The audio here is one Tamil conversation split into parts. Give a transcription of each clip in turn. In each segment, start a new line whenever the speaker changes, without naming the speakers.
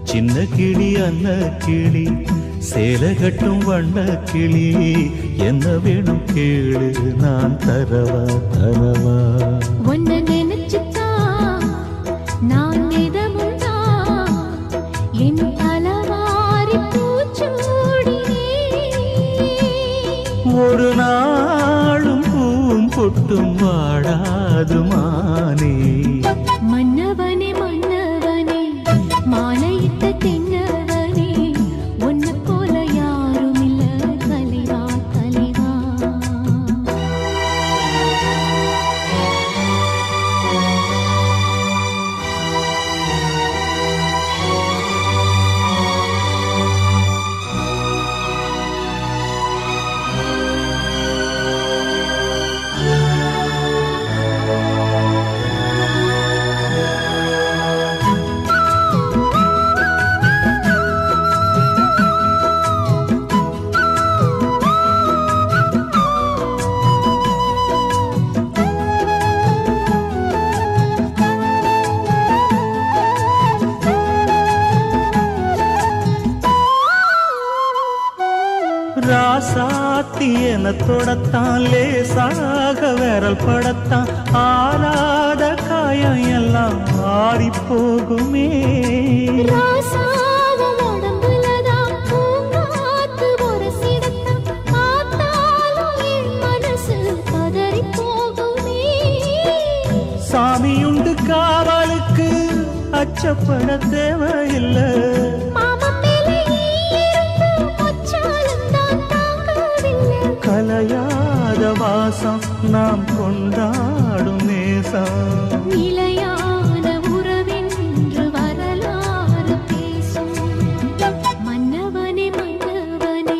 சின்ன கிளி அன்ன கிளி சேல கட்டும் வண்ண கிளி என்ன வேணும் கேளு நான் தரவா தரவா
உன்னை நினைச்சுதான் நான் நிதமுண்டா என் அலவாரி பூச்சூடினே
ஒரு நாளும் பூம் பொட்டும் வாடாது மானே
மன்னவனே மன்னவனே மாலையிட்ட தென்னவனே உன்னை போல யாரும் இல்ல தலைவா தலைவா
ராசாத்தி என தொடத்தான் லேசாக விரல் படத்தான் ஆறாத காயம் எல்லாம் ஆறி போகுமே
ராசாவ உடம்புலதான் பூங்காத்து உரசிடத்தான் பார்த்தாலும் என் மனசு பதறி போகுமே
சாமியுண்டு காவலுக்கு அச்சப்பட தேவையில்லை கலையாத வாசம் நாம் கொண்டாடும் நேசம்
நிலையான உறவென்று வரலாறு பேசும் மன்னவனே மன்னவனே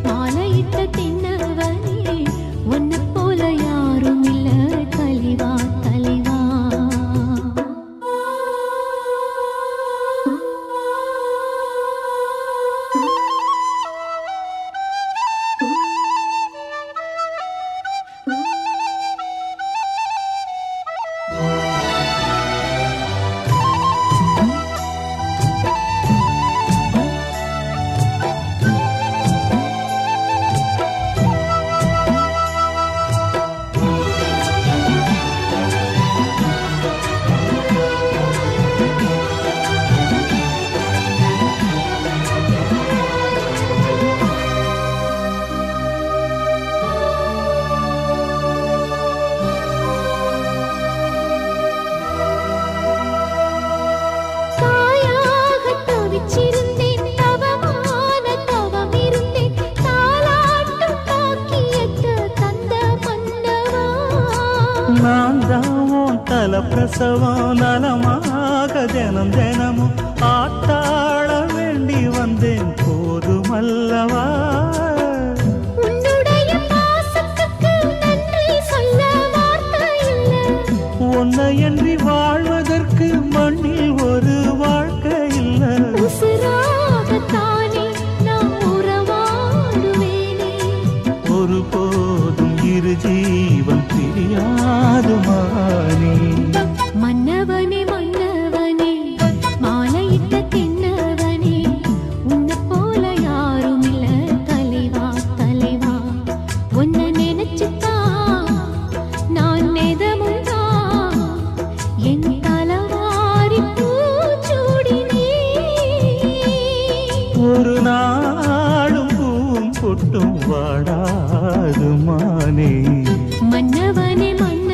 மாலையிட்ட தென்னவனே உன்னை போல யாரும் இல்ல தலைவா தலைவா
நான் தான் தல பிரசவம் நலமாக தினம் தினமும் ஆத்தாள வேண்டி வந்தேன் போதுமல்லவா உன்னை என்று வாழ்வதற்கு மண்ணில் ஒரு வாழ்க்கை இல்லை ஒரு போதும் இரு ஜீவன் பிரியாது மானே
மன்னவனே மன்னவனே மாலையிட்ட தென்னவனே உன்னை போல யாரும் இல்ல தலைவா தலைவா உன்னை நினைச்சுதான் நான் நெதமுண்டா என் தலவாரி பூச்சூடினே
ஒரு நாளும் பூம் பொட்டும் வாடாது மானே
மன்னவனே மன்ன